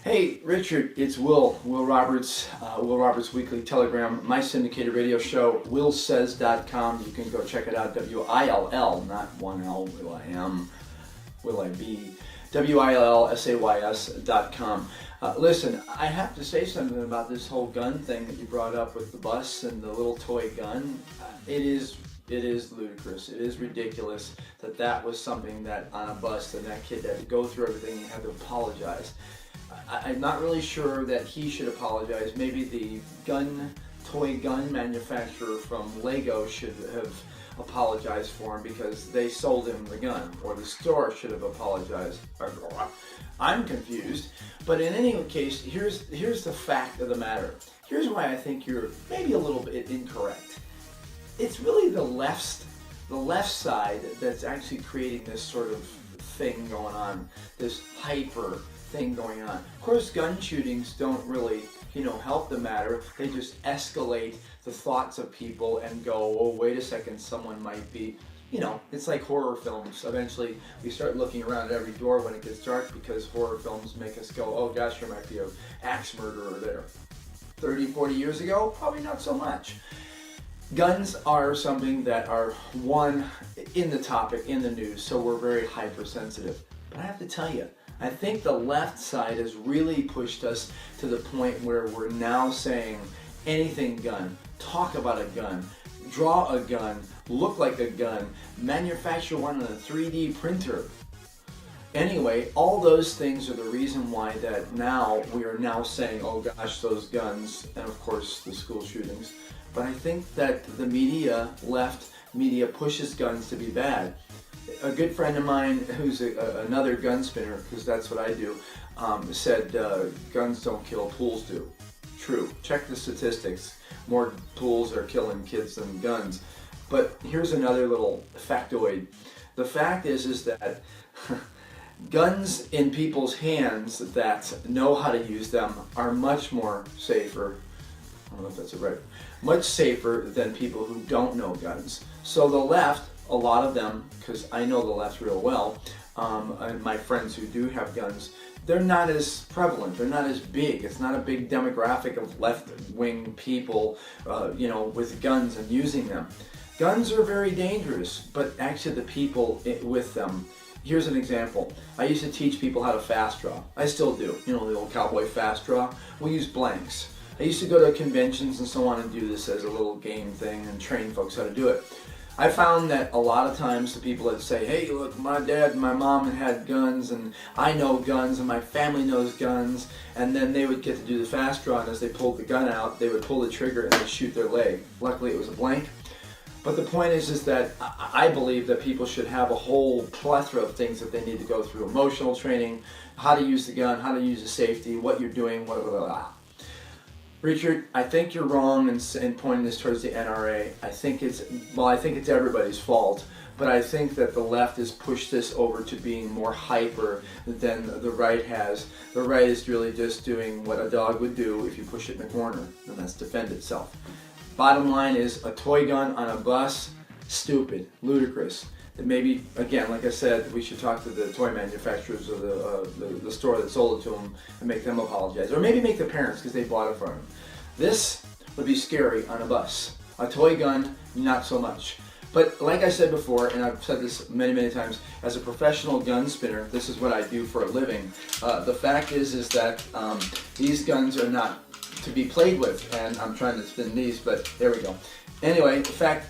Hey, Richard, it's Will Roberts, Will Roberts Weekly Telegram, my syndicated radio show, willsays.com. You can go check it out, W-I-L-L, not one L, will I am, will I be, WILLSAYS.com. Listen, I have to say something about this whole gun thing that you brought up with the bus and the little toy gun. It is ludicrous. It is ridiculous that that was something that on a bus and that kid had to go through everything and had to apologize. I'm not really sure that he should apologize. Maybe the toy gun manufacturer from Lego should have apologized for him because they sold him the gun, or the store should have apologized. I'm confused, but in any case, here's the fact of the matter. Here's why I think you're maybe a little bit incorrect. It's really the left side that's actually creating this sort of thing going on, this hyper thing going on. Of course, gun shootings don't really, help the matter. They just escalate the thoughts of people and go, oh, wait a second, someone might be, it's like horror films. Eventually, we start looking around at every door when it gets dark because horror films make us go, oh gosh, there might be an axe murderer there. 30, 40 years ago, probably not so much. Guns are something that are, in the topic, in the news, so we're very hypersensitive. But I have to tell you, I think the left side has really pushed us to the point where we're now saying anything gun, talk about a gun, draw a gun, look like a gun, manufacture one on a 3D printer. Anyway, all those things are the reason why that now we are now saying, oh gosh, those guns, and of course the school shootings. But I think that the left media pushes guns to be bad. A good friend of mine who's another gun spinner, because that's what I do, said guns don't kill, pools do. True. Check the statistics. More pools are killing kids than guns. But here's another little factoid. The fact is that guns in people's hands that know how to use them are much more safer. I don't know if that's right. Much safer than people who don't know guns. So the left, a lot of them, because I know the left real well, and my friends who do have guns, they're not as prevalent, they're not as big. It's not a big demographic of left-wing people, with guns and using them. Guns are very dangerous, but actually the people with them. Here's an example. I used to teach people how to fast draw. I still do. The old cowboy fast draw. We use blanks. I used to go to conventions and so on and do this as a little game thing and train folks how to do it. I found that a lot of times the people that say, hey, look, my dad and my mom had guns, and I know guns, and my family knows guns, and then they would get to do the fast draw, and as they pulled the gun out, they would pull the trigger and they'd shoot their leg. Luckily, it was a blank. But the point is that I believe that people should have a whole plethora of things that they need to go through. Emotional training, how to use the gun, how to use the safety, what you're doing, blah, blah, blah. Richard, I think you're wrong in pointing this towards the NRA. I think it's everybody's fault, but I think that the left has pushed this over to being more hyper than the right has. The right is really just doing what a dog would do if you push it in a corner, and that's defend itself. Bottom line is, a toy gun on a bus, stupid, ludicrous. That maybe, again, like I said, we should talk to the toy manufacturers or the store that sold it to them and make them apologize. Or maybe make the parents because they bought it from them. This would be scary on a bus. A toy gun, not so much. But like I said before, and I've said this many, many times, as a professional gun spinner, this is what I do for a living. The fact is that these guns are not to be played with, and I'm trying to spin these, but there we go. Anyway,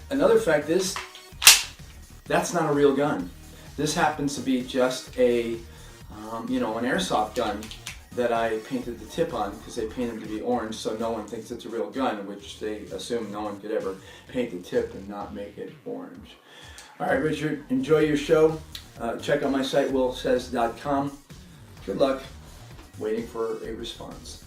another fact is, that's not a real gun. This happens to be just an airsoft gun that I painted the tip on because they paint them to be orange so no one thinks it's a real gun, which they assume no one could ever paint the tip and not make it orange. All right, Richard, enjoy your show. Check out my site, willsays.com. Good luck. Waiting for a response.